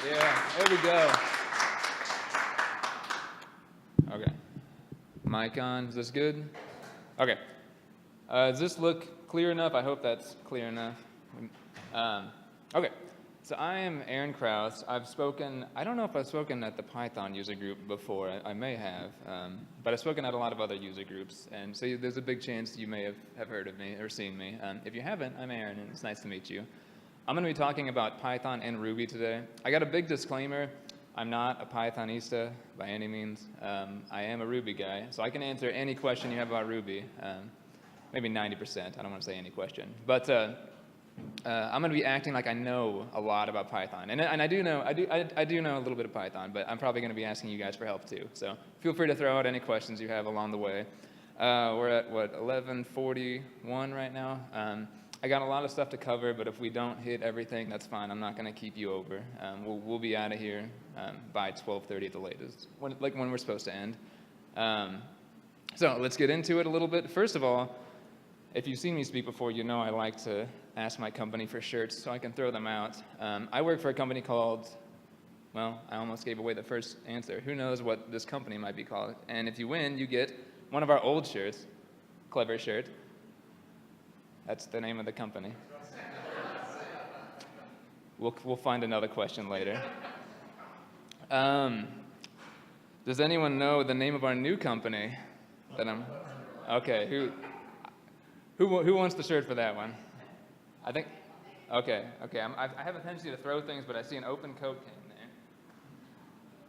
Yeah, there we go. Okay. Mic on. Is this good? Okay. Does this look clear enough? I hope that's clear enough. Okay. So I am Aaron Krauss. I don't know if I've spoken at the Python user group before. I may have, but I've spoken at a lot of other user groups. And so there's a big chance you may have heard of me or seen me. If you haven't, I'm Aaron, and it's nice to meet you. I'm going to be talking about Python and Ruby today. I got a big disclaimer. I'm not a Pythonista by any means. I am a Ruby guy, so I can answer any question you have about Ruby. Maybe 90%. I don't want to say any question. But I'm going to be acting like I know a lot about Python, and I do know a little bit of Python, but I'm probably going to be asking you guys for help too. So feel free to throw out any questions you have along the way. We're at what 11:41 right now. I got a lot of stuff to cover, but if we don't hit everything, that's fine. I'm not going to keep you over. We'll be out of here by 12:30 at the latest, when we're supposed to end. So let's get into it a little bit. First of all, if you've seen me speak before, you know I like to ask my company for shirts so I can throw them out. I work for a company called, well, I almost gave away the first answer. Who knows what this company might be called? And if you win, you get one of our old shirts, Clevyr shirt. That's the name of the company. We'll find another question later. Does anyone know the name of our new company? Okay, who wants the shirt for that one? I think. Okay. I have a tendency to throw things, but I see an open Coke can there.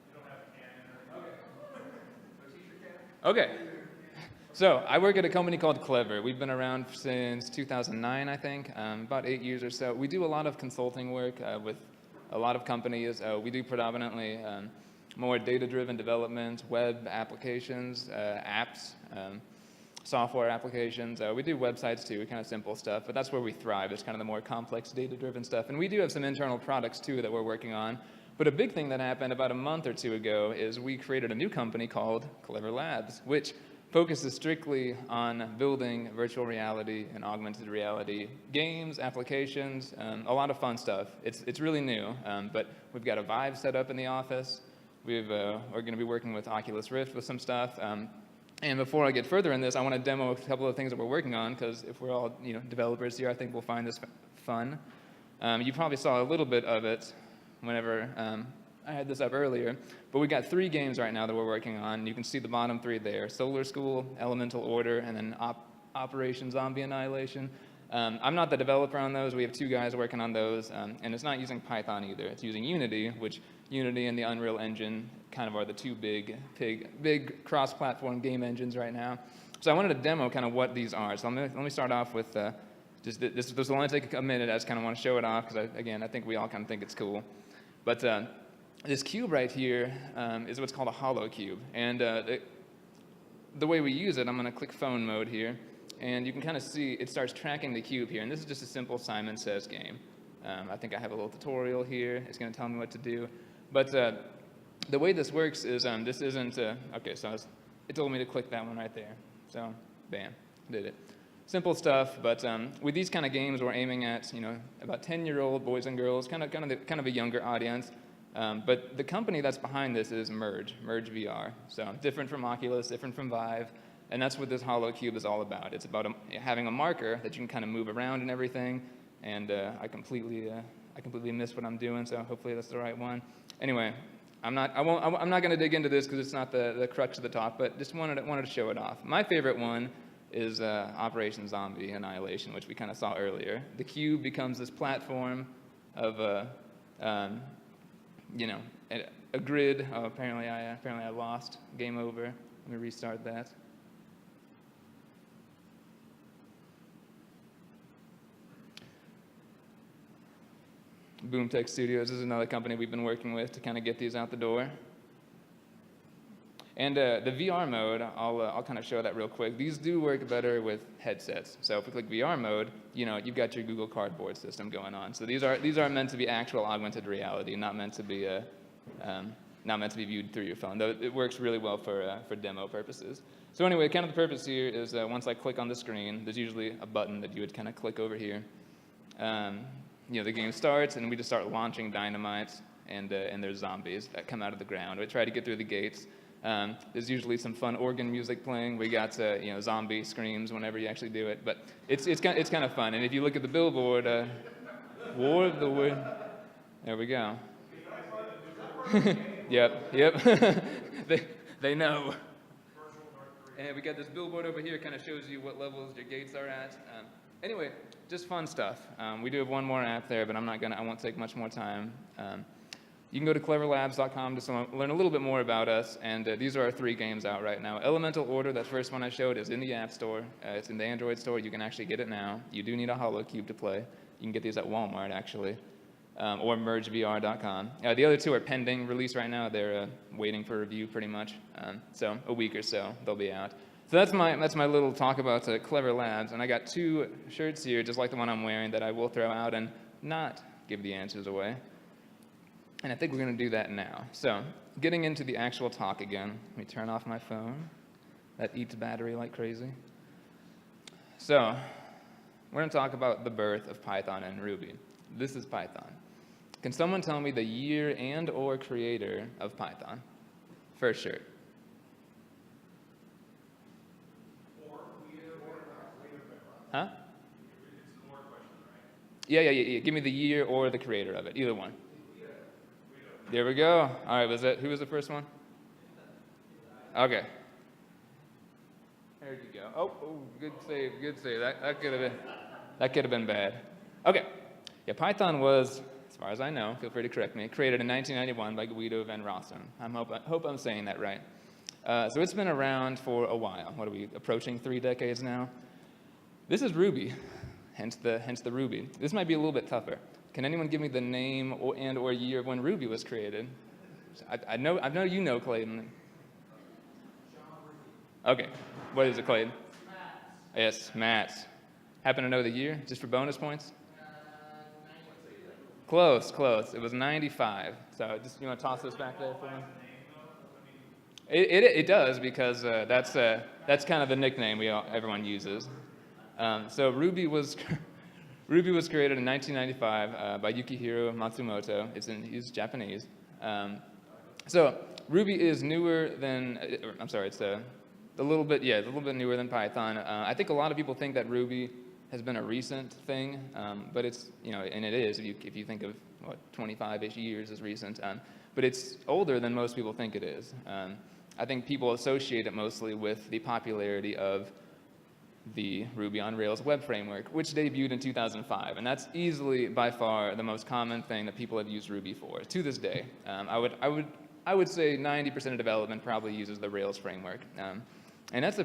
You don't have a can in there. Okay. So I work at a company called Clevyr. We've been around since 2009, I think, about 8 years or so. We do a lot of consulting work with a lot of companies. We do predominantly more data-driven development, web applications, apps, software applications. We do websites too, kind of simple stuff, but that's where we thrive. It's kind of the more complex data-driven stuff. And we do have some internal products too that we're working on. But a big thing that happened about a month or two ago is we created a new company called Clevyr Labs, which focuses strictly on building virtual reality and augmented reality games, applications, a lot of fun stuff. It's really new, but we've got a Vive set up in the office. We're going to be working with Oculus Rift with some stuff. And before I get further in this, I want to demo a couple of things that we're working on, because if we're all developers here, I think we'll find this fun. You probably saw a little bit of it whenever I had this up earlier, but we got 3 games right now that we're working on. You can see the bottom 3 there: Solar School, Elemental Order, and then Operation Zombie Annihilation. I'm not the developer on those. We have 2 guys working on those, and it's not using Python either. It's using Unity, which Unity and the Unreal Engine kind of are the 2 big cross-platform game engines right now. So I wanted to demo kind of what these are. So let me start off with just this will only take a minute. I just kind of want to show it off because, again, I think we all kind of think it's cool. But this cube right here is what's called a hollow cube. And the way we use it, I'm going to click phone mode here. And you can kind of see it starts tracking the cube here. And this is just a simple Simon Says game. I think I have a little tutorial here. It's going to tell me what to do. But the way this works is this isn't, okay, so it told me to click that one right there. So, bam, did it. Simple stuff, but with these kind of games, we're aiming at, about 10-year-old boys and girls, kind of a younger audience. But the company that's behind this is Merge VR. So different from Oculus, different from Vive. And that's what this hollow cube is all about. It's about having a marker that you can kind of move around and everything. And I completely missed what I'm doing, so hopefully that's the right one. Anyway, I'm not going to dig into this because it's not the crux of the talk, but just wanted to show it off. My favorite one is Operation Zombie Annihilation, which we kind of saw earlier. The cube becomes this platform of a grid. Oh, apparently I lost. Game over. Let me restart that. Boomtech Studios is another company we've been working with to kind of get these out the door. And the VR mode, I'll kind of show that real quick. These do work better with headsets. So if we click VR mode, you've got your Google Cardboard system going on. So these are meant to be actual augmented reality, not meant to be viewed through your phone. Though it works really well for demo purposes. So anyway, kind of the purpose here is once I click on the screen, there's usually a button that you would kind of click over here. The game starts, and we just start launching dynamite. and there's zombies that come out of the ground. We try to get through the gates. There's usually some fun organ music playing. We got zombie screams whenever you actually do it, but it's kind of fun. And if you look at the billboard, War of the Wood, there we go. Yep. they know. And we got this billboard over here, kind of shows you what levels your gates are at. Anyway, just fun stuff. We do have one more app there, but I won't take much more time. You can go to cleverlabs.com to learn a little bit more about us, and these are our 3 games out right now. Elemental Order, that first one I showed, is in the App Store. It's in the Android store. You can actually get it now. You do need a HoloCube to play. You can get these at Walmart, actually, or mergevr.com. The other 2 are pending release right now. They're waiting for review, pretty much. So a week or so, they'll be out. So that's my little talk about Clever Labs, and I got 2 shirts here, just like the one I'm wearing, that I will throw out and not give the answers away. And I think we're going to do that now. So, getting into the actual talk again. Let me turn off my phone. That eats battery like crazy. So, we're going to talk about the birth of Python and Ruby. This is Python. Can someone tell me the year and or creator of Python? First shirt. Huh? It's a more question, right? Yeah. Give me the year or the creator of it. Either one. There we go. All right, who was the first one? Okay. There you go. Oh, good save. That could have been bad. Okay. Yeah, Python was, as far as I know, feel free to correct me, created in 1991 by Guido van Rossum. I hope I'm saying that right. So it's been around for a while. What are we approaching 3 decades now? This is Ruby, hence the Ruby. This might be a little bit tougher. Can anyone give me the name or year of when Ruby was created? I know you know, Clayton. Okay. What is it, Clayton? Yes, Matt. Happen to know the year, just for bonus points? Close. It was 95. So just you want to toss this back there for me? It does, because that's kind of the nickname everyone uses. So Ruby was created in 1995 by Yukihiro Matsumoto. He's Japanese. So Ruby is newer than, it's a little bit newer than Python. I think a lot of people think that Ruby has been a recent thing, but it's, and it is, if you think of, 25-ish years as recent, but it's older than most people think it is. I think people associate it mostly with the popularity of the Ruby on Rails web framework, which debuted in 2005, and that's easily, by far, the most common thing that people have used Ruby for to this day. I would say 90% of development probably uses the Rails framework, and that's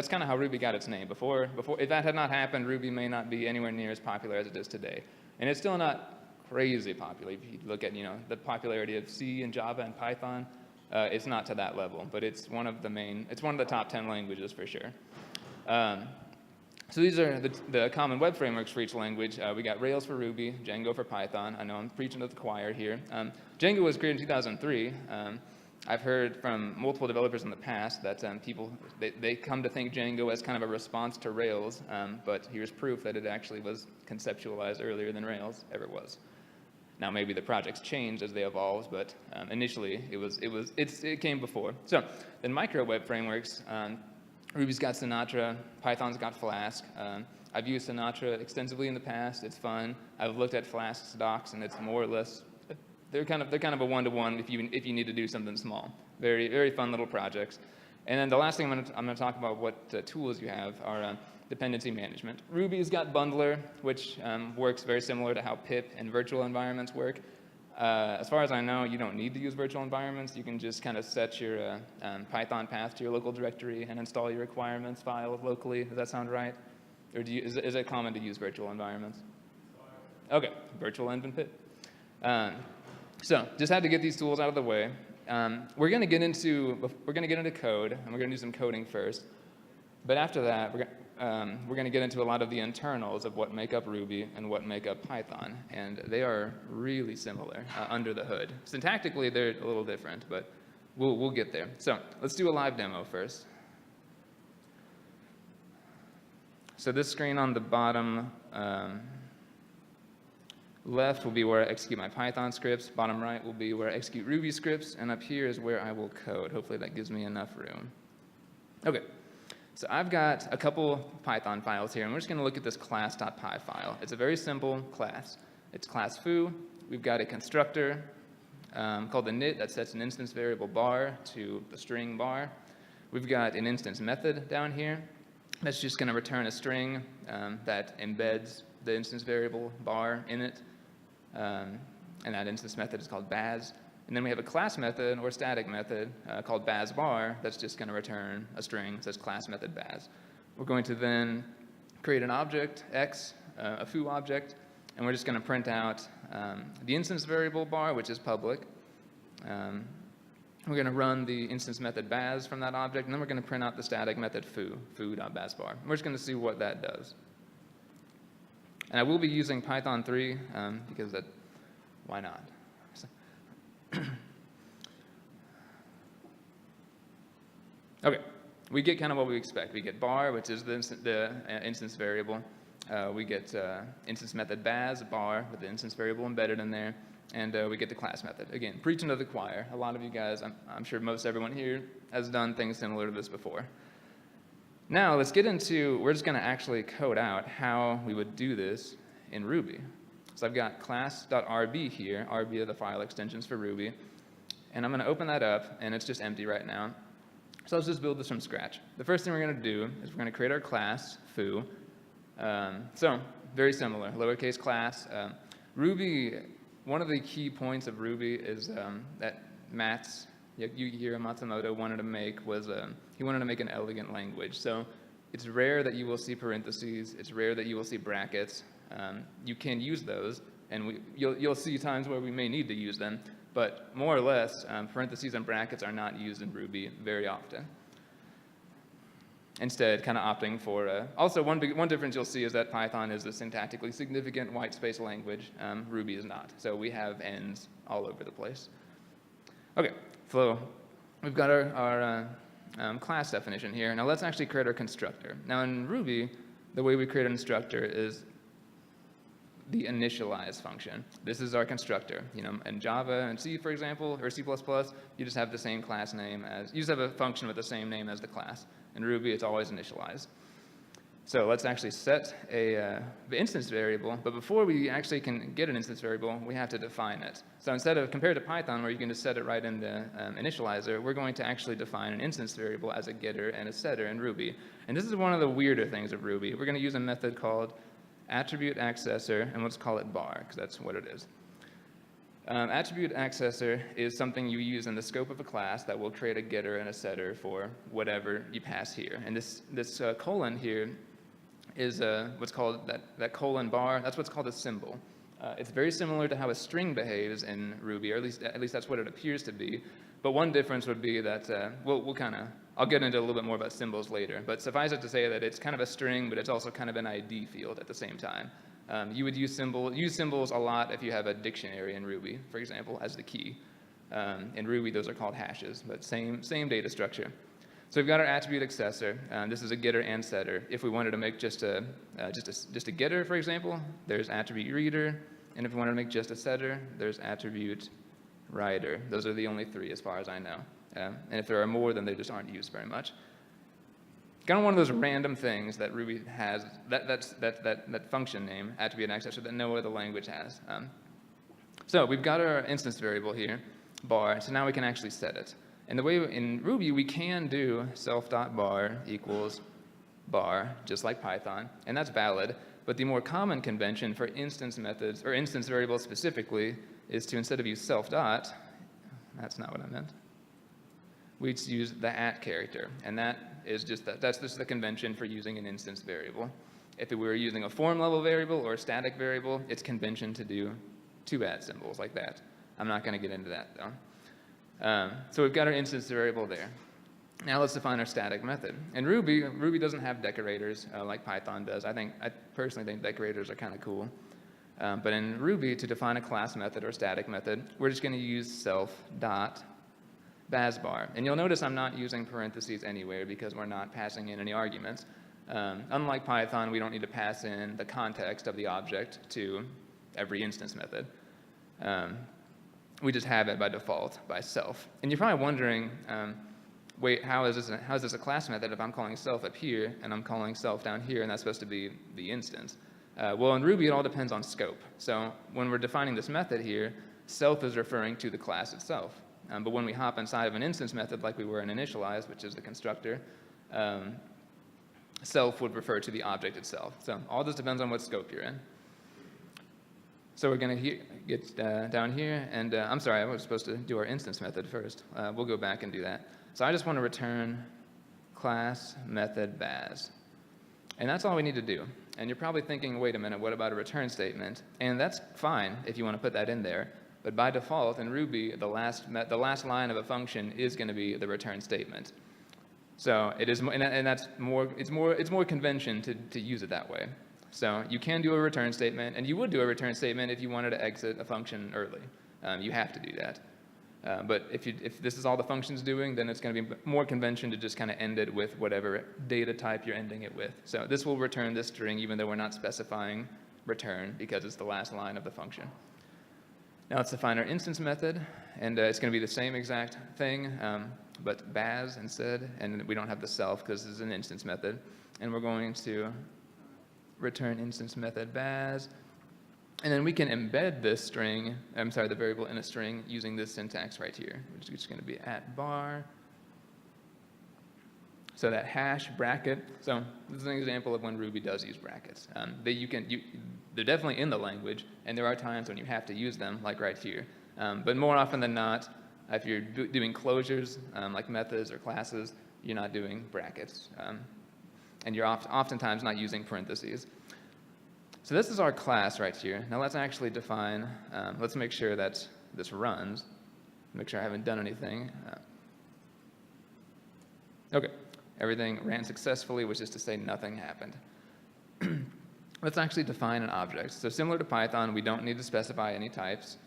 kind of how Ruby got its name. Before, if that had not happened, Ruby may not be anywhere near as popular as it is today, and it's still not crazy popular. If you look at the popularity of C and Java and Python, it's not to that level, but it's one of the top 10 languages for sure. So these are the common web frameworks for each language. We got Rails for Ruby, Django for Python. I know I'm preaching to the choir here. Django was created in 2003. I've heard from multiple developers in the past that they come to think Django as kind of a response to Rails, but here's proof that it actually was conceptualized earlier than Rails ever was. Now maybe the projects changed as they evolved, but initially it came before. So then micro web frameworks. Ruby's got Sinatra, Python's got Flask. I've used Sinatra extensively in the past. It's fun. I've looked at Flask's docs, and it's more or less they're kind of a one-to-one if you need to do something small. Very very fun little projects. And then the last thing I'm going to talk about what tools you have are dependency management. Ruby's got Bundler, which works very similar to how pip and virtual environments work. As far as I know, you don't need to use virtual environments. You can just kind of set your Python path to your local directory and install your requirements file locally. Does that sound right? Or is it common to use virtual environments? Okay, virtual env and pip. So just had to get these tools out of the way. We're going to get into code, and we're going to do some coding first. But after that, we're going to get into a lot of the internals of what make up Ruby and what make up Python, and they are really similar under the hood. Syntactically, they're a little different, but we'll get there. So let's do a live demo first. So this screen on the bottom Left will be where I execute my Python scripts. Bottom right will be where I execute Ruby scripts. And up here is where I will code. Hopefully that gives me enough room. OK, so I've got a couple Python files here. And we're just going to look at this class.py file. It's a very simple class. It's class foo. We've got a constructor called the init that sets an instance variable bar to the string bar. We've got an instance method down here that's just going to return a string that embeds the instance variable bar in it. And that instance method is called baz. And then we have a class method or static method called bazbar that's just going to return a string that says class method baz. We're going to then create an object, x, a foo object, and we're just going to print out the instance variable bar, which is public. We're going to run the instance method baz from that object, and then we're going to print out the static method foo.bazbar. We're just going to see what that does. And I will be using Python 3 because why not? OK, we get kind of what we expect. We get bar, which is the instance variable. We get instance method baz, bar, with the instance variable embedded in there. And we get the class method. Again, preaching to the choir. A lot of you guys, I'm sure most everyone here has done things similar to this before. Now let's get into, we're just going to actually code out how we would do this in Ruby. So I've got class.rb here. RB are the file extensions for Ruby. And I'm going to open that up, and it's just empty right now. So let's just build this from scratch. The first thing we're going to do is we're going to create our class, foo. So very similar, lowercase class. Ruby, one of the key points of Ruby is that Yukihiro Matsumoto wanted to make was he wanted to make an elegant language. So it's rare that you will see parentheses. It's rare that you will see brackets. You can use those, and you'll see times where we may need to use them. But more or less, parentheses and brackets are not used in Ruby very often. Instead, kind of opting for also one difference you'll see is that Python is a syntactically significant white space language. Ruby is not. So we have ends all over the place. OK, so we've got our class definition here. Now let's actually create our constructor. Now in Ruby, the way we create an constructor is the initialize function. This is our constructor. In Java and C, for example, or C++, you just have the same class name as, you just have a function with the same name as the class. In Ruby, it's always initialized. So let's actually set the instance variable, but before we actually can get an instance variable, we have to define it. So instead of, compared to Python, where you can just set it right in the initializer, we're going to actually define an instance variable as a getter and a setter in Ruby. And this is one of the weirder things of Ruby. We're going to use a method called attribute accessor, and let's call it bar, because that's what it is. Attribute accessor is something you use in the scope of a class that will create a getter and a setter for whatever you pass here. And this colon here is what's called that colon bar. That's what's called a symbol. It's very similar to how a string behaves in Ruby, or at least that's what it appears to be. But one difference would be that I'll get into a little bit more about symbols later. But suffice it to say that it's kind of a string, but it's also kind of an ID field at the same time. You would use symbols a lot if you have a dictionary in Ruby, for example, as the key. In Ruby, those are called hashes, but same data structure. So we've got our attribute accessor. This is a getter and setter. If we wanted to make just a getter, for example, there's attribute reader. And if we wanted to make just a setter, there's attribute writer. Those are the only three as far as I know. And if there are more, then they just aren't used very much. Kind of one of those random things that Ruby has, that function name, attribute accessor, that no other language has. So we've got our instance variable here, bar, so now we can actually set it. And the way in Ruby, we can do self.bar equals bar, just like Python, and that's valid. But the more common convention for instance methods, or instance variables specifically, is to, instead of use self., that's not what I meant, we use the at character, and that's just the convention for using an instance variable. If we were using a form level variable or a static variable, it's convention to do two at symbols like that. I'm not going to get into that though. So we've got our instance variable there. Now let's define our static method. In Ruby doesn't have decorators like Python does. I personally think decorators are kind of cool. But in Ruby, to define a class method or static method, we're just going to use self.bazbar. And you'll notice I'm not using parentheses anywhere because we're not passing in any arguments. Unlike Python, we don't need to pass in the context of the object to every instance method. We just have it by default, by self. And you're probably wondering, wait, how is this a class method if I'm calling self up here and I'm calling self down here and that's supposed to be the instance? Well, in Ruby, it all depends on scope. So when we're defining this method here, self is referring to the class itself. But when we hop inside of an instance method like we were in initialize, which is the constructor, self would refer to the object itself. So all this depends on what scope you're in. So we're going to get down here, and I'm sorry, I was supposed to do our instance method first. We'll go back and do that. So I just want to return class method baz. And that's all we need to do. And you're probably thinking, wait a minute, what about a return statement? And that's fine if you want to put that in there. But by default, in Ruby, the last line of a function is going to be the return statement. So it is, and that's more, it's more convention to use it that way. So you can do a return statement, and you would do a return statement if you wanted to exit a function early. You have to do that. But if this is all the function's doing, then it's going to be more convention to just kind of end it with whatever data type you're ending it with. So this will return this string even though we're not specifying return because it's the last line of the function. Now let's define our instance method, and it's going to be the same exact thing, but baz instead, and we don't have the self because this is an instance method. And we're going to return instance method baz, and then we can embed this string, the variable in a string using this syntax right here, which is going to be @bar. So that hash bracket, so this is an example of when Ruby does use brackets. They're definitely in the language, and there are times when you have to use them, like right here. But more often than not, if you're doing closures, like methods or classes, you're not doing brackets. And you're oftentimes not using parentheses. So this is our class right here. Now let's actually define, let's make sure that this runs. Make sure I haven't done anything. Okay, everything ran successfully, which is to say nothing happened. Let's actually define an object. So similar to Python, we don't need to specify any types.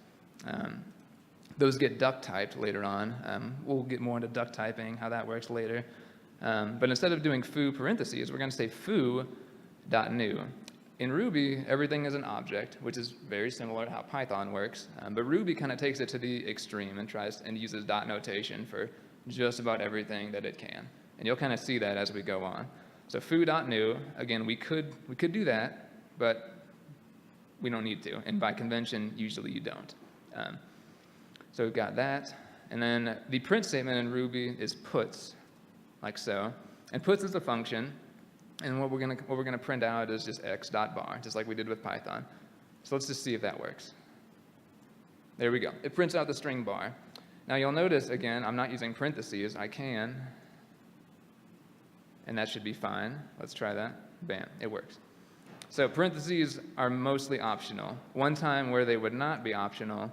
Those get duck typed later on. We'll get more into duck typing, how that works later. But instead of doing foo parentheses, we're going to say foo.new. In Ruby, everything is an object, which is very similar to how Python works. But Ruby kind of takes it to the extreme and uses dot notation for just about everything that it can. And you'll kind of see that as we go on. So foo.new, again, we could do that, but we don't need to. And by convention, usually you don't. So we've got that. And then the print statement in Ruby is puts, like so. And puts is a function. And what we're gonna print out is just x.bar, just like we did with Python. So let's just see if that works. There we go. It prints out the string bar. Now you'll notice, again, I'm not using parentheses. I can. And that should be fine. Let's try that. Bam, it works. So parentheses are mostly optional. One time where they would not be optional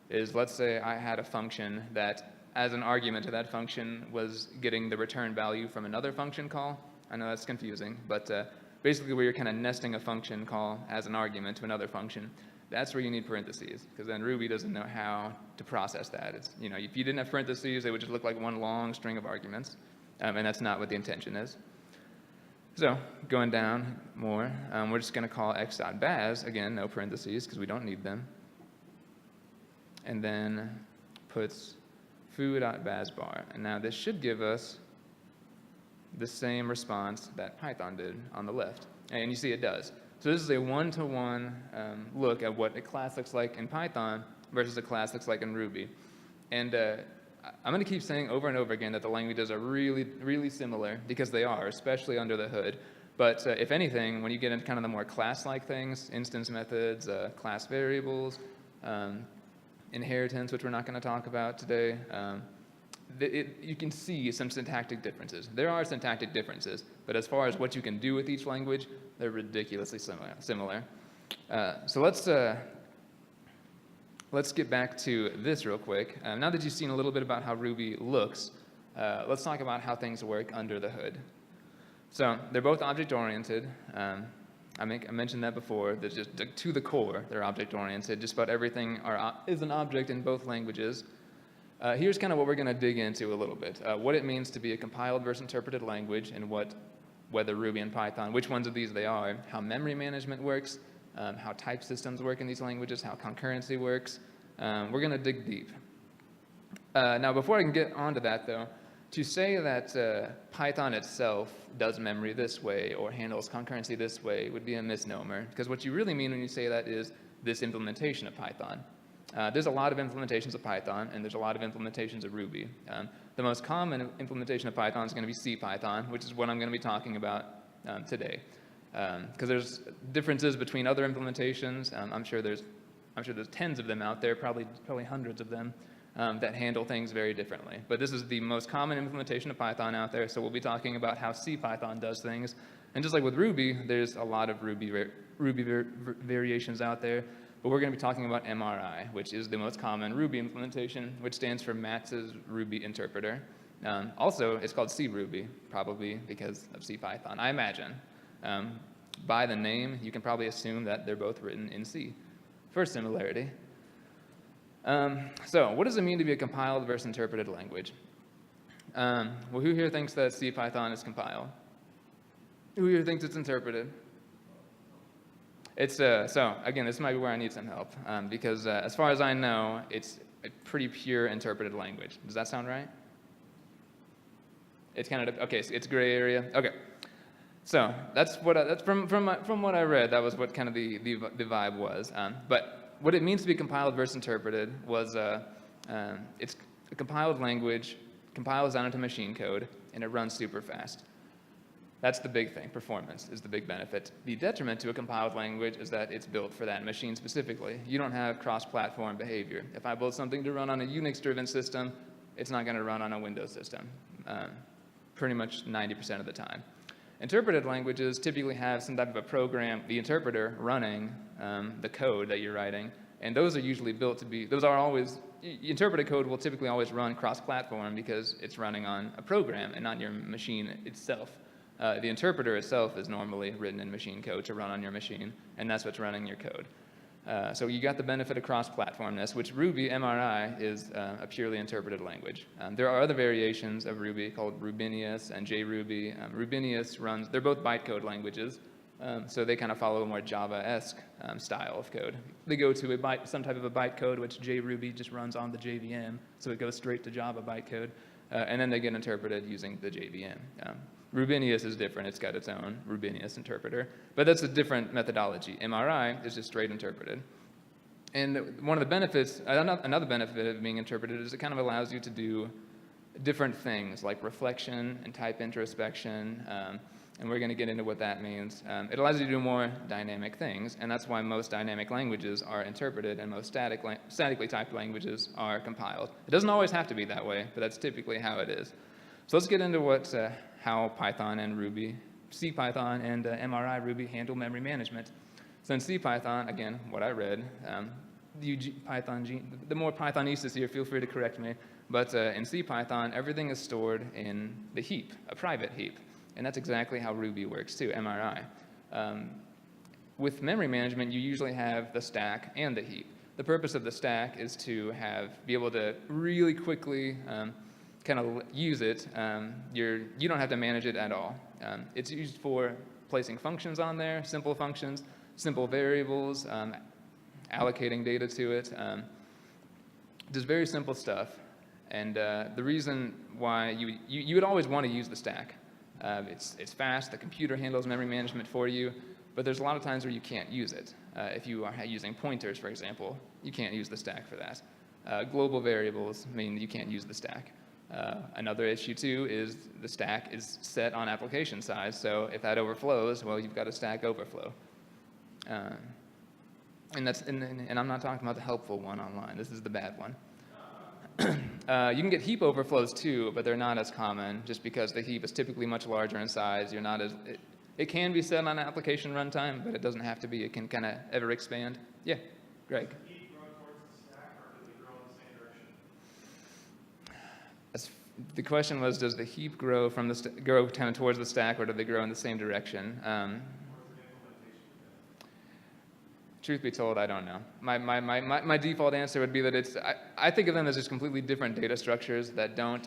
is, let's say I had a function that, as an argument to that function, was getting the return value from another function call. I know that's confusing, but basically where you're kind of nesting a function call as an argument to another function, that's where you need parentheses, because then Ruby doesn't know how to process that. It's, if you didn't have parentheses, it would just look like one long string of arguments, and that's not what the intention is. So going down more, we're just going to call x.baz, again, no parentheses, because we don't need them, and then puts foo.bazbar. And now this should give us the same response that Python did on the left. And you see it does. So this is a one-to-one look at what a class looks like in Python versus a class looks like in Ruby. And I'm going to keep saying over and over again that the languages are really, really similar, because they are, especially under the hood. But if anything, when you get into kind of the more class-like things, instance methods, class variables, inheritance, which we're not going to talk about today, you can see some syntactic differences. There are syntactic differences, but as far as what you can do with each language, they're ridiculously similar. So let's get back to this real quick. Now that you've seen a little bit about how Ruby looks, let's talk about how things work under the hood. So they're both object-oriented. I mentioned that before. They're just to the core, they're object-oriented. Just about everything is an object in both languages. Here's kind of what we're going to dig into a little bit. What it means to be a compiled versus interpreted language, and whether Ruby and Python, which ones of these they are, how memory management works, how type systems work in these languages, how concurrency works. We're going to dig deep. Now, before I can get onto that, though, to say that Python itself does memory this way or handles concurrency this way would be a misnomer, because what you really mean when you say that is this implementation of Python. There's a lot of implementations of Python, and there's a lot of implementations of Ruby. The most common implementation of Python is going to be CPython, which is what I'm going to be talking about today. Because there's differences between other implementations. I'm sure there's tens of them out there, probably hundreds of them, that handle things very differently. But this is the most common implementation of Python out there, so we'll be talking about how CPython does things. And just like with Ruby, there's a lot of Ruby variations out there. But we're going to be talking about MRI, which is the most common Ruby implementation, which stands for Matz's Ruby Interpreter. Also, it's called CRuby, probably because of CPython, I imagine. By the name, you can probably assume that they're both written in C. First similarity. So what does it mean to be a compiled versus interpreted language? Well, who here thinks that CPython is compiled? Who here thinks it's interpreted? It's, so again, this might be where I need some help, because as far as I know, it's a pretty pure interpreted language. Does that sound right? It's kind of, okay, so it's gray area. Okay, so that's what that's from what I read, that was what kind of the vibe was. But what it means to be compiled versus interpreted was it's a compiled language, compiles down into machine code, and it runs super fast. That's the big thing. Performance is the big benefit. The detriment to a compiled language is that it's built for that machine specifically. You don't have cross-platform behavior. If I build something to run on a Unix-driven system, it's not going to run on a Windows system, pretty much 90% of the time. Interpreted languages typically have some type of a program, the interpreter running the code that you're writing, and those are usually built to be, those are always, interpreted code will typically always run cross-platform because it's running on a program and not your machine itself. The interpreter itself is normally written in machine code to run on your machine, and that's what's running your code. So you got the benefit of cross-platformness, which Ruby, MRI, is a purely interpreted language. There are other variations of Ruby called Rubinius and JRuby. Rubinius runs, they're both bytecode languages, so they kind of follow a more Java-esque style of code. They go to some type of a bytecode, which JRuby just runs on the JVM, so it goes straight to Java bytecode, and then they get interpreted using the JVM. Rubinius is different. It's got its own Rubinius interpreter. But that's a different methodology. MRI is just straight interpreted. And one of the benefits, another benefit of being interpreted is it kind of allows you to do different things like reflection and type introspection. And we're going to get into what that means. It allows you to do more dynamic things. And that's why most dynamic languages are interpreted and most statically typed languages are compiled. It doesn't always have to be that way, but that's typically how it is. So let's get into how Python and Ruby, CPython and MRI Ruby handle memory management. So in CPython, again, what I read, the more Pythonistas here, feel free to correct me, but in CPython, everything is stored in the heap, a private heap. And that's exactly how Ruby works too, MRI. With memory management, you usually have the stack and the heap. The purpose of the stack is to be able to really quickly kind of use it. You don't have to manage it at all. It's used for placing functions on there, simple functions, simple variables, allocating data to it. Just very simple stuff. And the reason why you would always want to use the stack. It's fast, the computer handles memory management for you, but there's a lot of times where you can't use it. If you are using pointers, for example, you can't use the stack for that. Global variables mean you can't use the stack. Another issue too is the stack is set on application size, so if that overflows, well, you've got a stack overflow. And I'm not talking about the helpful one online. This is the bad one. You can get heap overflows too, but they're not as common just because the heap is typically much larger in size. You're not as it can be set on application runtime, but it doesn't have to be. It can kind of ever expand. Yeah, Greg. Does the heap grow towards the stack, or do they grow in the same direction? The question was, does the heap grow grow kind of towards the stack, or do they grow in the same direction? Truth be told, I don't know. My default answer would be that I think of them as just completely different data structures that don't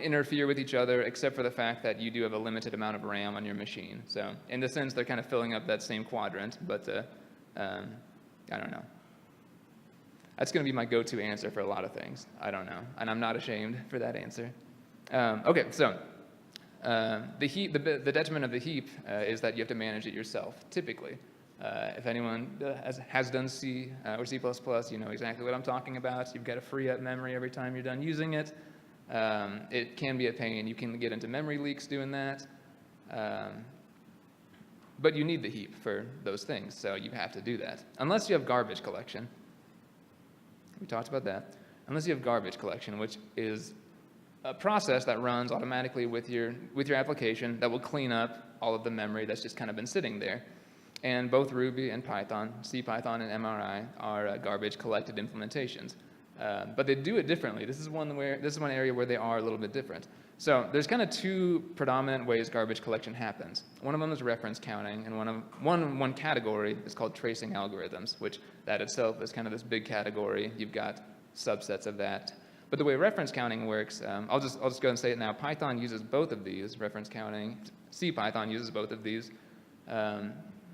interfere with each other, except for the fact that you do have a limited amount of RAM on your machine. So in the sense, they're kind of filling up that same quadrant, but I don't know. That's going to be my go-to answer for a lot of things. I don't know, and I'm not ashamed for that answer. Okay, so the detriment of the heap is that you have to manage it yourself, typically. If anyone has done C or C++, you know exactly what I'm talking about. You've got to free up memory every time you're done using it. It can be a pain. You can get into memory leaks doing that. But you need the heap for those things, so you have to do that. Unless you have garbage collection. We talked about that. Unless you have garbage collection, which is a process that runs automatically with your application that will clean up all of the memory that's just kind of been sitting there. And both Ruby and Python, CPython and MRI, are garbage collected implementations. But they do it differently. This is one area where they are a little bit different. So there's kind of two predominant ways garbage collection happens. One of them is reference counting, and one category is called tracing algorithms, which that itself is kind of this big category. You've got subsets of that. But the way reference counting works, I'll just go ahead and say it now. Python uses both of these, reference counting. CPython uses both of these.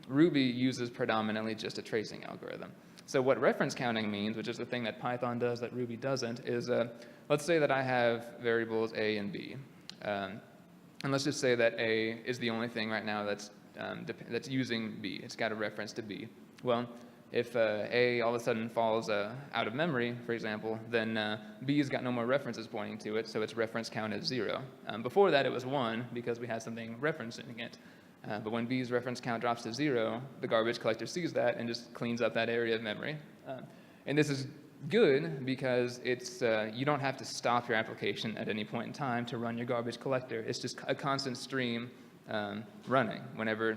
Ruby uses predominantly just a tracing algorithm. So what reference counting means, which is the thing that Python does that Ruby doesn't, is let's say that I have variables A and B. And let's just say that A is the only thing right now that's using B. It's got a reference to B. Well, if A all of a sudden falls out of memory, for example, then B's got no more references pointing to it, so its reference count is 0. Before that, it was 1 because we had something referencing it. But when B's reference count drops to 0, the garbage collector sees that and just cleans up that area of memory. And this is good because it's you don't have to stop your application at any point in time to run your garbage collector. It's just a constant stream running. Whenever,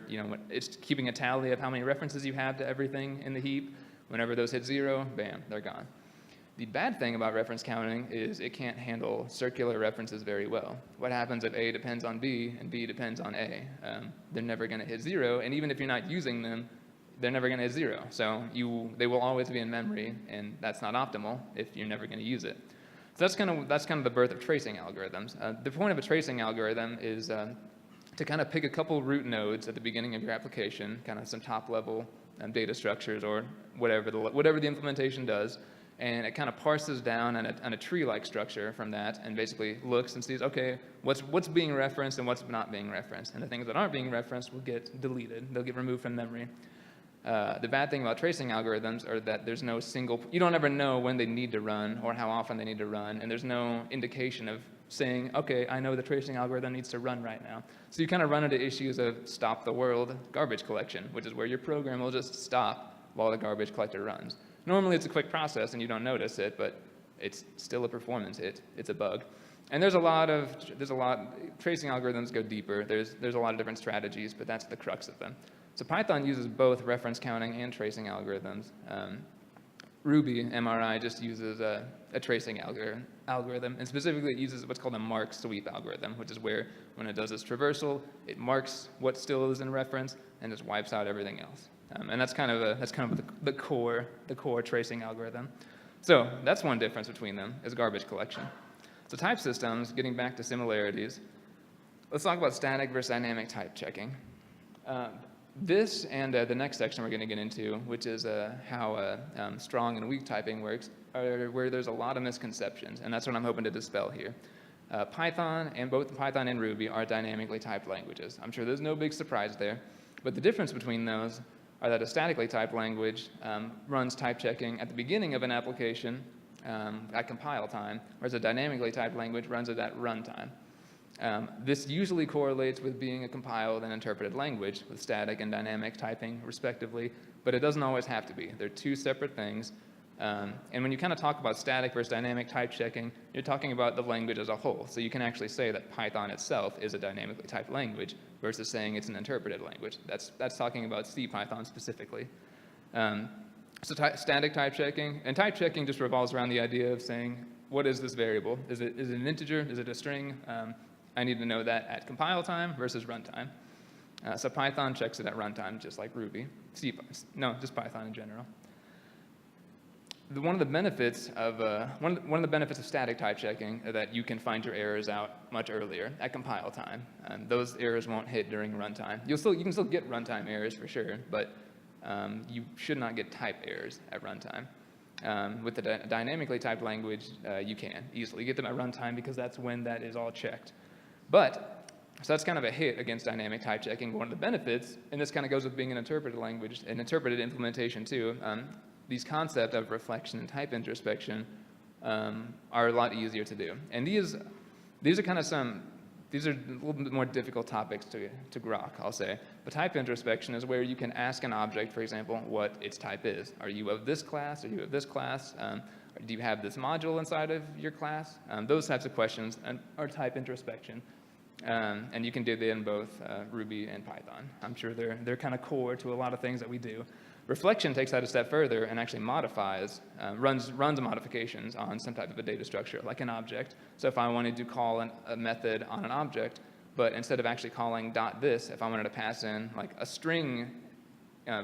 it's keeping a tally of how many references you have to everything in the heap. Whenever those hit 0, bam, they're gone. The bad thing about reference counting is it can't handle circular references very well. What happens if A depends on B and B depends on A? They're never going to hit 0, and even if you're not using them, they're never going to hit 0. So they will always be in memory, and that's not optimal if you're never going to use it. So that's kind of the birth of tracing algorithms. The point of a tracing algorithm is to kind of pick a couple root nodes at the beginning of your application, kind of some top-level data structures or whatever the implementation does, and it kind of parses down on a tree-like structure from that and basically looks and sees, okay, what's being referenced and what's not being referenced. And the things that aren't being referenced will get deleted. They'll get removed from memory. The bad thing about tracing algorithms are that there's no you don't ever know when they need to run or how often they need to run, and there's no indication of saying, okay, I know the tracing algorithm needs to run right now. So you kind of run into issues of stop the world garbage collection, which is where your program will just stop while the garbage collector runs. Normally it's a quick process and you don't notice it, but it's still a performance hit. It's a bug. And tracing algorithms go deeper. There's a lot of different strategies, but that's the crux of them. So Python uses both reference counting and tracing algorithms. Ruby, MRI, just uses a tracing algorithm, and specifically it uses what's called a mark sweep algorithm, which is where when it does its traversal, it marks what still is in reference and just wipes out everything else. And that's kind of the core tracing algorithm. So that's one difference between them is garbage collection. So type systems, getting back to similarities, let's talk about static versus dynamic type checking. This and the next section we're going to get into, which is how strong and weak typing works, are where there's a lot of misconceptions, and that's what I'm hoping to dispel here. Both Python and Ruby are dynamically typed languages. I'm sure there's no big surprise there, but the difference between those are that a statically typed language runs type checking at the beginning of an application at compile time, whereas a dynamically typed language runs it at runtime. This usually correlates with being a compiled and interpreted language with static and dynamic typing, respectively, but it doesn't always have to be. They're two separate things. And when you kind of talk about static versus dynamic type checking, you're talking about the language as a whole. So you can actually say that Python itself is a dynamically typed language versus saying it's an interpreted language. That's talking about CPython specifically. Static type checking, and type checking just revolves around the idea of saying, what is this variable? Is it an integer? Is it a string? I need to know that at compile time versus runtime. So Python checks it at runtime, just like Ruby. Just Python in general. One of the benefits of static type checking is that you can find your errors out much earlier at compile time. Those errors won't hit during runtime. You can still get runtime errors for sure, but you should not get type errors at runtime. With the dynamically typed language, you can easily get them at runtime because that's when that is all checked. So that's kind of a hit against dynamic type checking. One of the benefits, and this kind of goes with being an interpreted language, an interpreted implementation too, these concepts of reflection and type introspection are a lot easier to do. And these are kind of these are a little bit more difficult topics to grok, I'll say. But type introspection is where you can ask an object, for example, what its type is. Are you of this class? Are you of this class? Do you have this module inside of your class? Those types of questions are type introspection. And you can do that in both Ruby and Python. I'm sure they're kind of core to a lot of things that we do. Reflection takes that a step further and actually modifies, runs modifications on some type of a data structure, like an object. So if I wanted to call a method on an object, but instead of actually calling .this, if I wanted to pass in like a string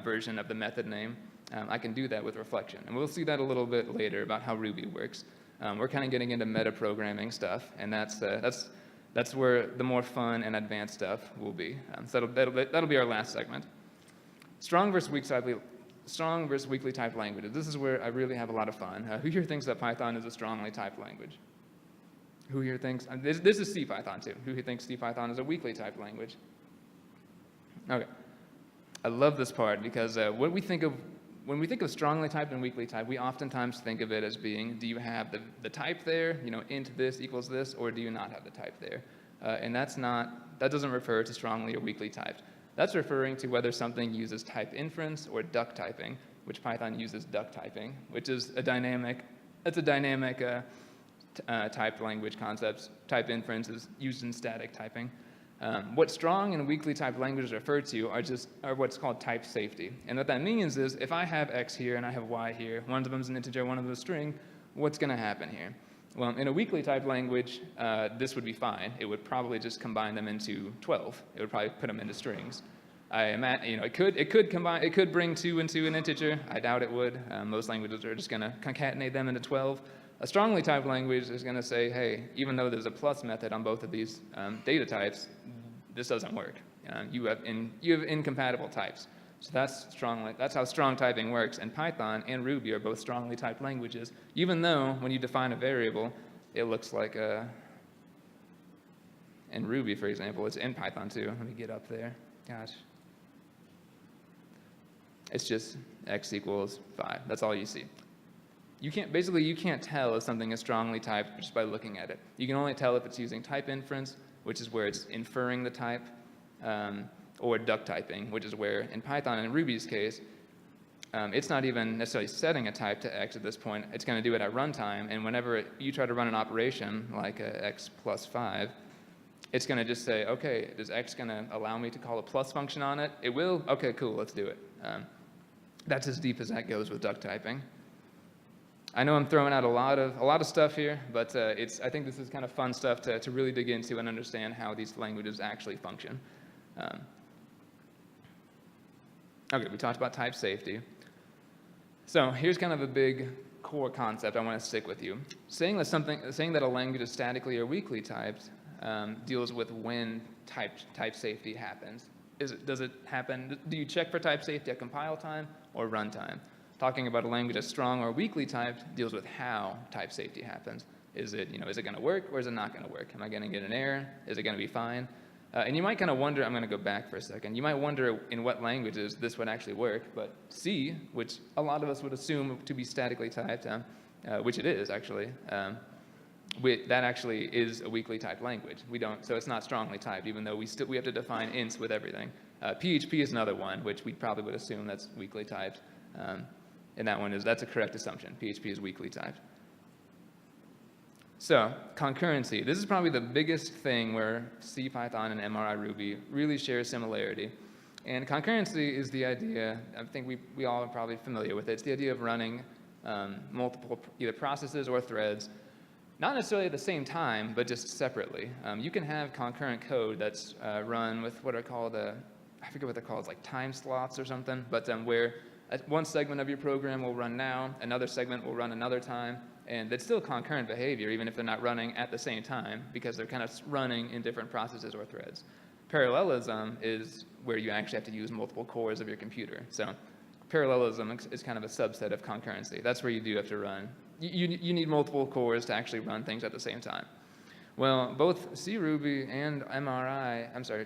version of the method name, I can do that with reflection. And we'll see that a little bit later about how Ruby works. We're kind of getting into meta-programming stuff, and that's where the more fun and advanced stuff will be. So that'll be our last segment. Strong versus weakly typed languages. This is where I really have a lot of fun. Who here thinks that Python is a strongly typed language? Who here thinks, this is CPython too. Who here thinks CPython is a weakly typed language? Okay. I love this part because when we think of strongly typed and weakly typed, we oftentimes think of it as being, do you have the type there, int this equals this, or do you not have the type there? And that doesn't refer to strongly or weakly typed. That's referring to whether something uses type inference or duck typing, which Python uses duck typing, which is a dynamic typed language concept. Type inference is used in static typing. What strong and weakly typed languages refer to are what's called type safety. And what that means is if I have x here and I have y here, one of them is an integer, one of them is a string, what's going to happen here? Well, in a weakly typed language, this would be fine. It would probably just combine them into 12. It would probably put them into strings. It could bring 2 into an integer. I doubt it would. Most languages are just going to concatenate them into 12. A strongly typed language is going to say, hey, even though there's a plus method on both of these data types, this doesn't work. You have incompatible types. So that's how strong typing works. And Python and Ruby are both strongly typed languages, even though when you define a variable, it looks like in Ruby, for example, it's in Python too. Let me get up there. Gosh. It's just x equals 5. That's all you see. You can't tell if something is strongly typed just by looking at it. You can only tell if it's using type inference, which is where it's inferring the type, or duck typing, which is where, in Python and Ruby's case, it's not even necessarily setting a type to x at this point. It's going to do it at runtime, and whenever you try to run an operation like x plus 5, it's going to just say, okay, is x going to allow me to call a plus function on it? It will? Okay, cool, let's do it. That's as deep as that goes with duck typing. I know I'm throwing out a lot of stuff here, but I think this is kind of fun stuff to really dig into and understand how these languages actually function. Okay, we talked about type safety. So here's kind of a big core concept I want to stick with you. Saying that a language is statically or weakly typed deals with when type safety happens. Does it happen? Do you check for type safety at compile time or runtime? Talking about a language that's strong or weakly typed deals with how type safety happens. Is it going to work or is it not going to work? Am I going to get an error? Is it going to be fine? And you might kind of wonder, I'm going to go back for a second, you might wonder in what languages this would actually work, but C, which a lot of us would assume to be statically typed, which it is actually, that actually is a weakly typed language. So it's not strongly typed, even though we have to define ints with everything. PHP is another one, which we probably would assume that's weakly typed. And that's a correct assumption. PHP is weakly typed. So concurrency. This is probably the biggest thing where C, Python, and MRI Ruby really share similarity. And concurrency is the idea, I think we all are probably familiar with it. It's the idea of running multiple either processes or threads, not necessarily at the same time, but just separately. You can have concurrent code that's run with what are called, I forget what they're called, it's like time slots or something, but where one segment of your program will run now, another segment will run another time, and it's still concurrent behavior even if they're not running at the same time because they're kind of running in different processes or threads. Parallelism is where you actually have to use multiple cores of your computer. So parallelism is kind of a subset of concurrency. That's where you do have to run. You need multiple cores to actually run things at the same time. Well, both CRuby and MRI, I'm sorry,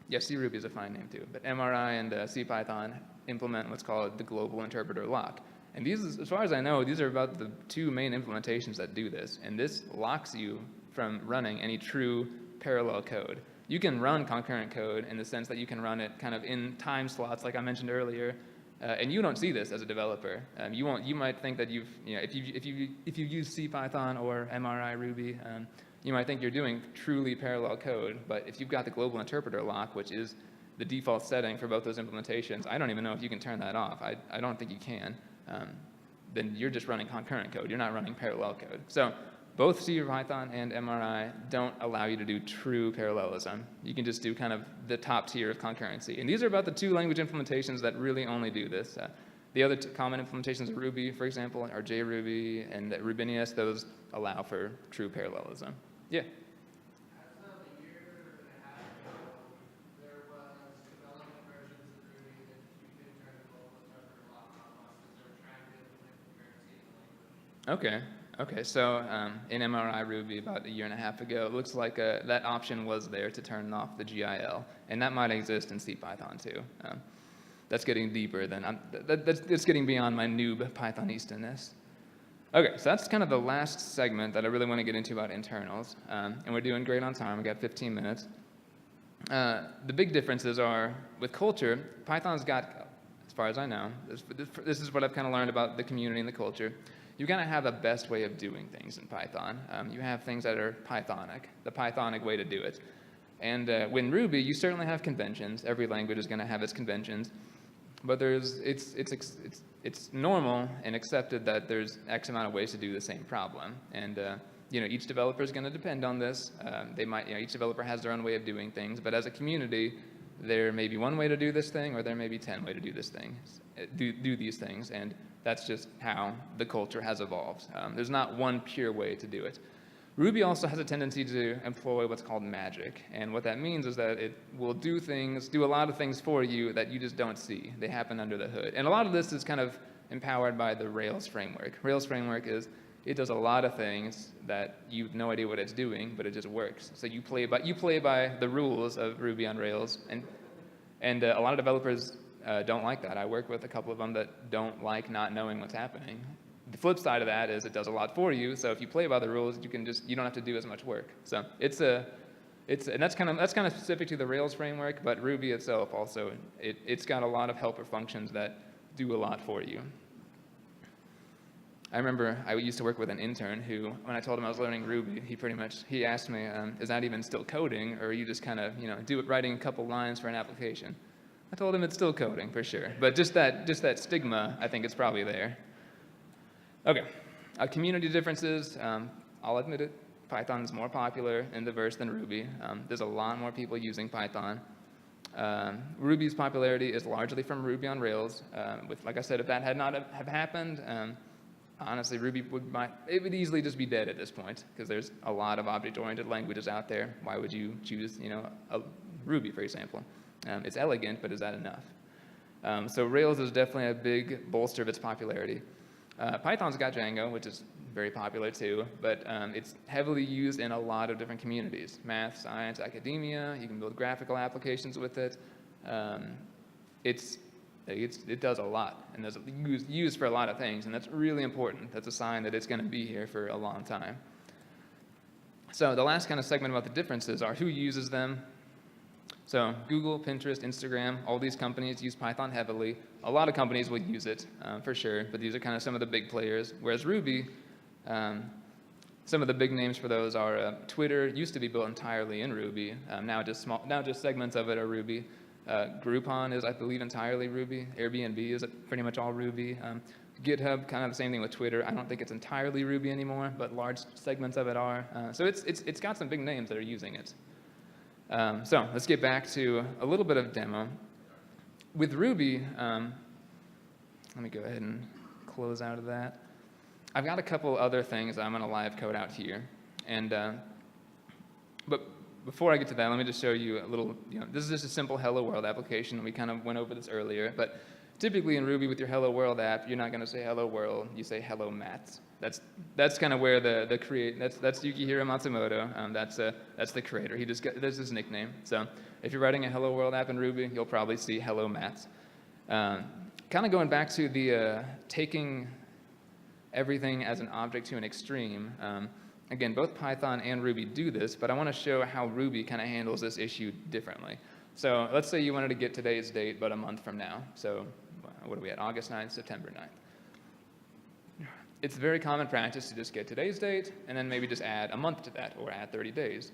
yeah, CRuby is a fine name too, but MRI and CPython implement what's called the global interpreter lock. And these, as far as I know, these are about the two main implementations that do this. And this locks you from running any true parallel code. You can run concurrent code in the sense that you can run it kind of in time slots, like I mentioned earlier, and you don't see this as a developer. You won't. You might think that if you use CPython or MRI Ruby, you might think you're doing truly parallel code. But if you've got the global interpreter lock, which is the default setting for both those implementations, I don't even know if you can turn that off. I don't think you can. Then you're just running concurrent code. You're not running parallel code. So both CPython and MRI don't allow you to do true parallelism. You can just do kind of the top tier of concurrency. And these are about the two language implementations that really only do this. The other common implementations of Ruby, for example, are JRuby and Rubinius. Those allow for true parallelism. Yeah? As of a year and a half ago, there was development versions of Ruby that you could turn the global interpreter lock on because they were trying to implement concurrency in the language. Okay, so in MRI Ruby about a year and a half ago, it looks like that option was there to turn off the GIL, and that might exist in CPython too. That's getting deeper than, that's getting beyond my noob Pythonista-ness. Okay, so that's kind of the last segment that I really want to get into about internals, and we're doing great on time. We got 15 minutes. The big differences are, with culture, Python's got, as far as I know, this is what I've kind of learned about the community and the culture. You're going to have a best way of doing things in Python. You have things that are Pythonic, the Pythonic way to do it. And when Ruby, you certainly have conventions. Every language is going to have its conventions. But it's normal and accepted that there's X amount of ways to do the same problem. And each developer is going to depend on this. Each developer has their own way of doing things. But as a community, there may be one way to do this thing, or there may be 10 ways to do this thing, do these things. And that's just how the culture has evolved. There's not one pure way to do it. Ruby also has a tendency to employ what's called magic. And what that means is that it will do a lot of things for you that you just don't see. They happen under the hood. And a lot of this is kind of empowered by the Rails framework. Rails framework it does a lot of things that you have no idea what it's doing, but it just works. So you play by the rules of Ruby on Rails. And a lot of developers don't like that. I work with a couple of them that don't like not knowing what's happening. The flip side of that is it does a lot for you. So if you play by the rules, you don't have to do as much work. So and that's kind of specific to the Rails framework, but Ruby itself also it's got a lot of helper functions that do a lot for you. I remember I used to work with an intern who, when I told him I was learning Ruby, he asked me, is that even still coding, or are you just kind of writing a couple lines for an application? I told him it's still coding for sure, but just that stigma, I think it's probably there. Okay, community differences. I'll admit it. Python's more popular and diverse than Ruby. There's a lot more people using Python. Ruby's popularity is largely from Ruby on Rails. Like I said, if that had not have happened, honestly, Ruby would easily just be dead at this point because there's a lot of object-oriented languages out there. Why would you choose, a Ruby, for example? It's elegant, but is that enough? So Rails is definitely a big bolster of its popularity. Python's got Django, which is very popular too, but it's heavily used in a lot of different communities. Math, science, academia, you can build graphical applications with it. It does a lot, and it's used for a lot of things, and that's really important. That's a sign that it's going to be here for a long time. So the last kind of segment about the differences are who uses them. So Google, Pinterest, Instagram, all these companies use Python heavily. A lot of companies will use it for sure, but these are kind of some of the big players. Whereas Ruby, some of the big names for those are Twitter used to be built entirely in Ruby. Now just segments of it are Ruby. Groupon is, I believe, entirely Ruby. Airbnb is pretty much all Ruby. GitHub, kind of the same thing with Twitter. I don't think it's entirely Ruby anymore, but large segments of it are. So it's got some big names that are using it. So let's get back to a little bit of demo. With Ruby, let me go ahead and close out of that. I've got a couple other things I'm going to live code out here. But before I get to that, let me just show you a little, this is just a simple Hello World application. We kind of went over this earlier. But Typically in Ruby with your Hello World app, you're not going to say Hello World, you say Hello Maths. That's kind of where the create, that's Yukihiro Matsumoto, that's the creator. That's his nickname. So if you're writing a Hello World app in Ruby, you'll probably see Hello Maths. Kind of going back to the taking everything as an object to an extreme. Again, both Python and Ruby do this, but I want to show how Ruby kind of handles this issue differently. So let's say you wanted to get today's date, but a month from now. So what are we at, August 9th, September 9th. It's very common practice to just get today's date, and then maybe just add a month to that, or add 30 days.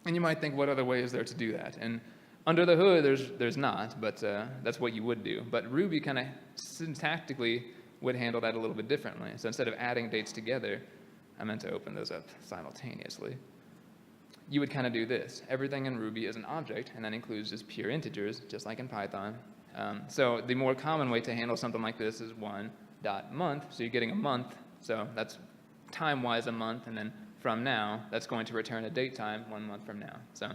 And you might think, what other way is there to do that? And under the hood, there's not, but that's what you would do. But Ruby kind of syntactically would handle that a little bit differently. So instead of adding dates together, I meant to open those up simultaneously. You would kind of do this. Everything in Ruby is an object, and that includes just pure integers, just like in Python. So the more common way to handle something like this is 1.month. So you're getting a month, so that's time-wise a month, and then from now, that's going to return a date time 1 month from now. So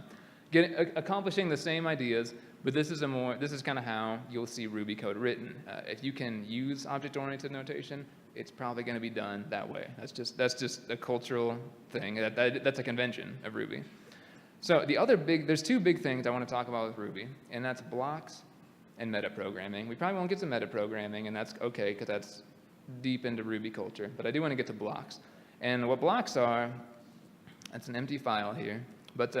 accomplishing the same ideas, but this is kind of how you'll see Ruby code written. If you can use object-oriented notation, it's probably going to be done that way. That's just a cultural thing. That's a convention of Ruby. So there's two big things I want to talk about with Ruby, and that's blocks and metaprogramming. We probably won't get to metaprogramming, and that's okay because that's deep into Ruby culture. But I do want to get to blocks. And what blocks are, that's an empty file here. But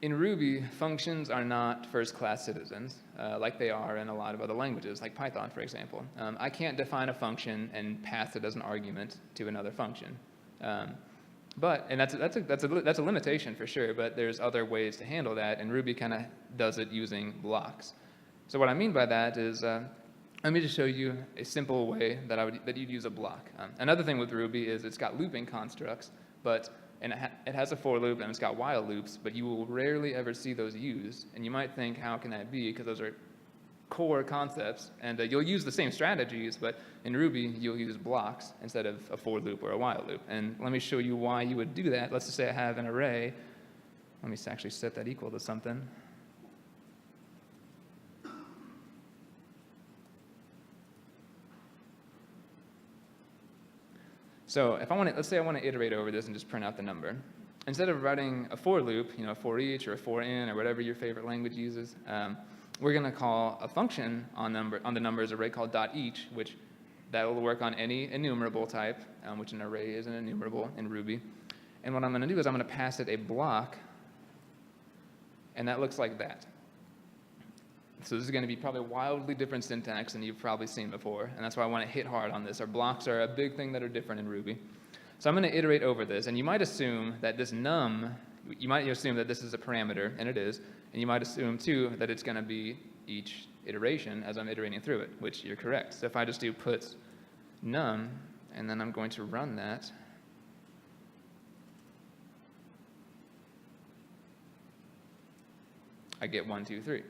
in Ruby, functions are not first-class citizens like they are in a lot of other languages, like Python, for example. I can't define a function and pass it as an argument to another function. And that's a limitation for sure, but there's other ways to handle that, and Ruby kind of does it using blocks. So what I mean by that is, let me just show you a simple way that you'd use a block. Another thing with Ruby is it's got looping constructs, and it has a for loop and it's got while loops, but you will rarely ever see those used. And you might think, how can that be? Because those are core concepts, and you'll use the same strategies, but in Ruby, you'll use blocks instead of a for loop or a while loop. And let me show you why you would do that. Let's just say I have an array. Let me actually set that equal to something. So if let's say I want to iterate over this and just print out the number. Instead of writing a for loop, a for each or a for in or whatever your favorite language uses, we're going to call a function on the numbers array called .each, which that will work on any enumerable type, which an array is an enumerable in Ruby. And what I'm going to do is I'm going to pass it a block, and that looks like that. So this is going to be probably wildly different syntax than you've probably seen before, and that's why I want to hit hard on this. Our blocks are a big thing that are different in Ruby. So I'm going to iterate over this, and you might assume that this num, you might assume that this is a parameter, and it is, and you might assume too that it's going to be each iteration as I'm iterating through it, which you're correct. So if I just do puts num, and then I'm going to run that, I get 1, 2, 3.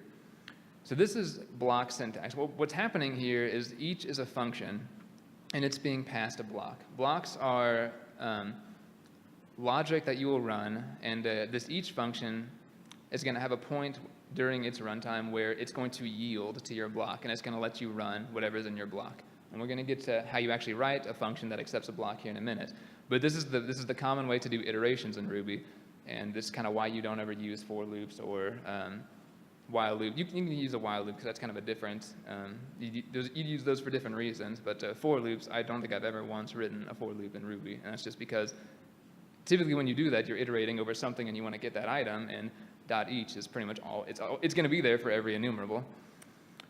So this is block syntax. Well, what's happening here is each is a function, and it's being passed a block. Blocks are logic that you will run, and this each function is going to have a point during its runtime where it's going to yield to your block, and it's going to let you run whatever's in your block. And we're going to get to how you actually write a function that accepts a block here in a minute. But this is the common way to do iterations in Ruby, and this is kind of why you don't ever use for loops or while loop. You can use a while loop because that's kind of a different, you use those for different reasons, but for loops, I don't think I've ever once written a for loop in Ruby, and that's just because typically when you do that, you're iterating over something and you want to get that item, and .each is pretty much it's going to be there for every enumerable.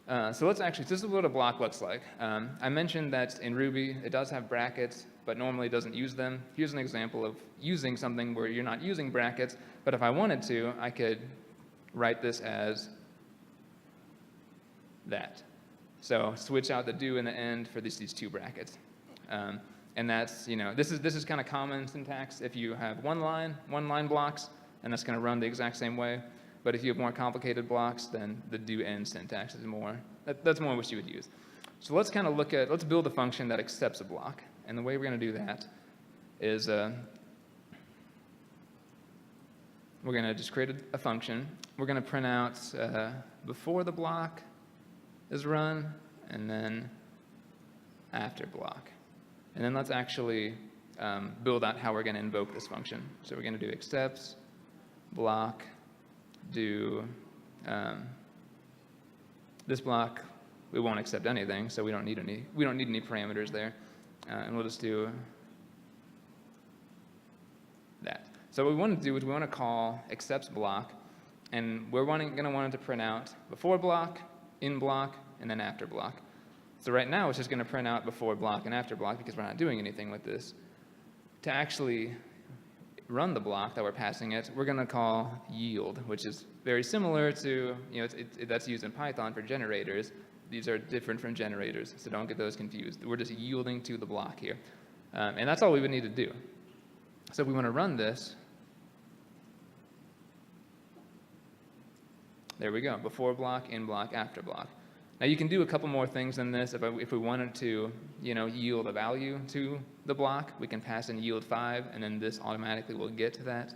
So this is what a block looks like. I mentioned that in Ruby, it does have brackets, but normally doesn't use them. Here's an example of using something where you're not using brackets, but if I wanted to, I could write this as that. So switch out the do and the end for these two brackets. And that's, this is kind of common syntax if you have one line blocks, and that's going to run the exact same way. But if you have more complicated blocks, then the do end syntax is that's more what you would use. So let's kind of let's build a function that accepts a block. And the way we're going to do that is we're going to just create a function. We're going to print out before the block, is run, and then after block. And then let's actually build out how we're going to invoke this function. So we're going to do accepts, block, do this block. We won't accept anything, so we don't need any parameters there. And we'll just do that. So what we want to do is we want to call accepts block, and we're going to want it to print out before block, in block, and then after block. So right now it's just going to print out before block and after block because we're not doing anything with this. To actually run the block that we're passing it, we're going to call yield, which is very similar to, that's used in Python for generators. These are different from generators, so don't get those confused. We're just yielding to the block here. And that's all we would need to do. So if we want to run this, there we go, before block, in block, after block. Now you can do a couple more things than this. If we wanted to, yield a value to the block, we can pass in yield 5, and then this automatically will get to that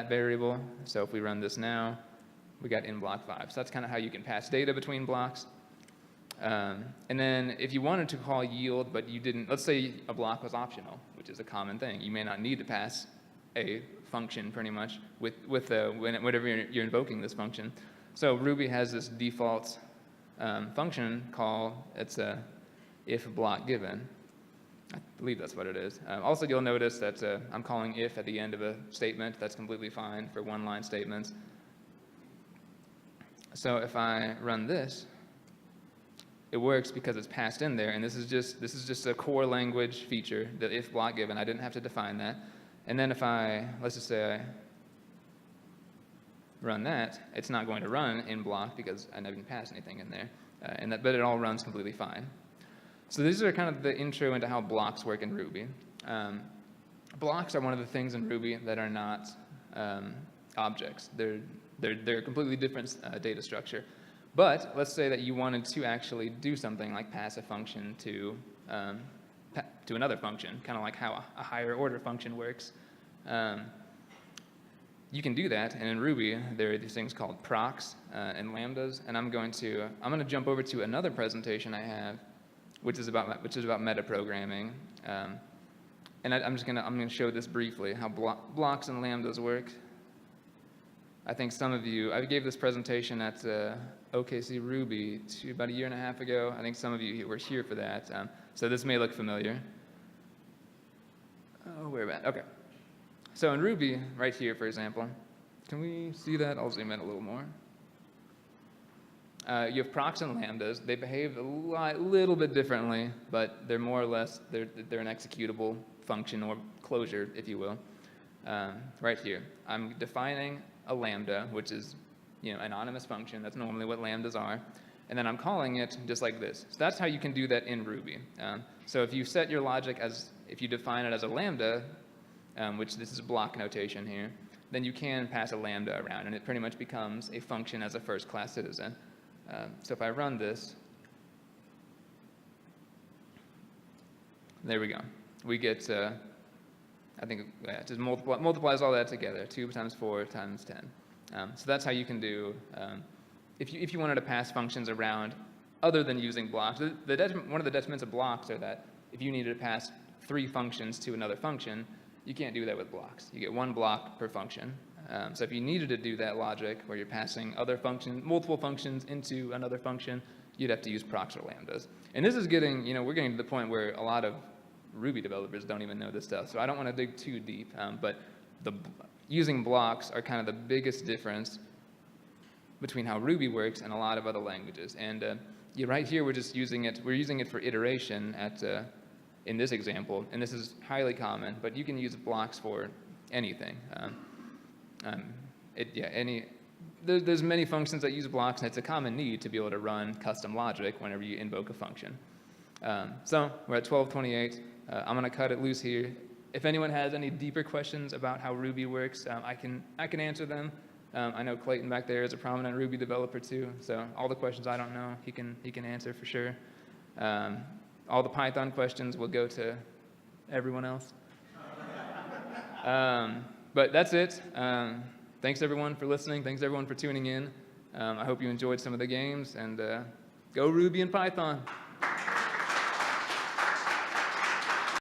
variable. So if we run this now, we got in block 5. So that's kind of how you can pass data between blocks. And then if you wanted to call yield, but you didn't, let's say a block was optional, which is a common thing. You may not need to pass a function pretty much whenever you're invoking this function. So Ruby has this default function call, it's a if block given. I believe that's what it is. Also, you'll notice that I'm calling if at the end of a statement. That's completely fine for one-line statements. So if I run this, it works because it's passed in there, and this is just a core language feature, the if block given. I didn't have to define that. And then if let's just say I run that, it's not going to run in block because I didn't pass anything in there, but it all runs completely fine. So these are kind of the intro into how blocks work in Ruby. Blocks are one of the things in Ruby that are not objects. They're a completely different data structure. But let's say that you wanted to actually do something like pass a function to another function, kind of like how a higher order function works. You can do that, and in Ruby there are these things called procs and lambdas. And I'm going to jump over to another presentation I have, which is about metaprogramming. And I'm going to show this briefly, how blocks and lambdas work. I think some of you, I gave this presentation at OKC Ruby about a year and a half ago. I think some of you were here for that. So this may look familiar. Oh, where am I? Okay. So in Ruby, right here, for example, can we see that? I'll zoom in a little more. You have procs and lambdas. They behave a little bit differently, but they're more or less, they're an executable function or closure, if you will. Right here, I'm defining a lambda, which is anonymous function. That's normally what lambdas are. And then I'm calling it just like this. So that's how you can do that in Ruby. So if you set your logic if you define it as a lambda, which this is block notation here, then you can pass a lambda around, and it pretty much becomes a function as a first-class citizen. So if I run this, there we go. We get, I think it just multiplies all that together, 2 times 4 times 10. So that's how you can do, if you wanted to pass functions around other than using blocks. One of the detriments of blocks are that if you needed to pass 3 functions to another function, you can't do that with blocks. You get 1 block per function. So if you needed to do that logic where you're passing multiple functions into another function, you'd have to use procs or lambdas. And this is we're getting to the point where a lot of Ruby developers don't even know this stuff. So I don't want to dig too deep, but using blocks are kind of the biggest difference between how Ruby works and a lot of other languages. And right here, we're using it for iteration in this example, and this is highly common, but you can use blocks for anything. There's many functions that use blocks, and it's a common need to be able to run custom logic whenever you invoke a function. So we're at 12:28. I'm going to cut it loose here. If anyone has any deeper questions about how Ruby works, I can answer them. I know Clayton back there is a prominent Ruby developer too, so all the questions I don't know, he can answer for sure. All the Python questions will go to everyone else. But that's it. Thanks everyone for listening. Thanks everyone for tuning in. I hope you enjoyed some of the games, and go Ruby and Python.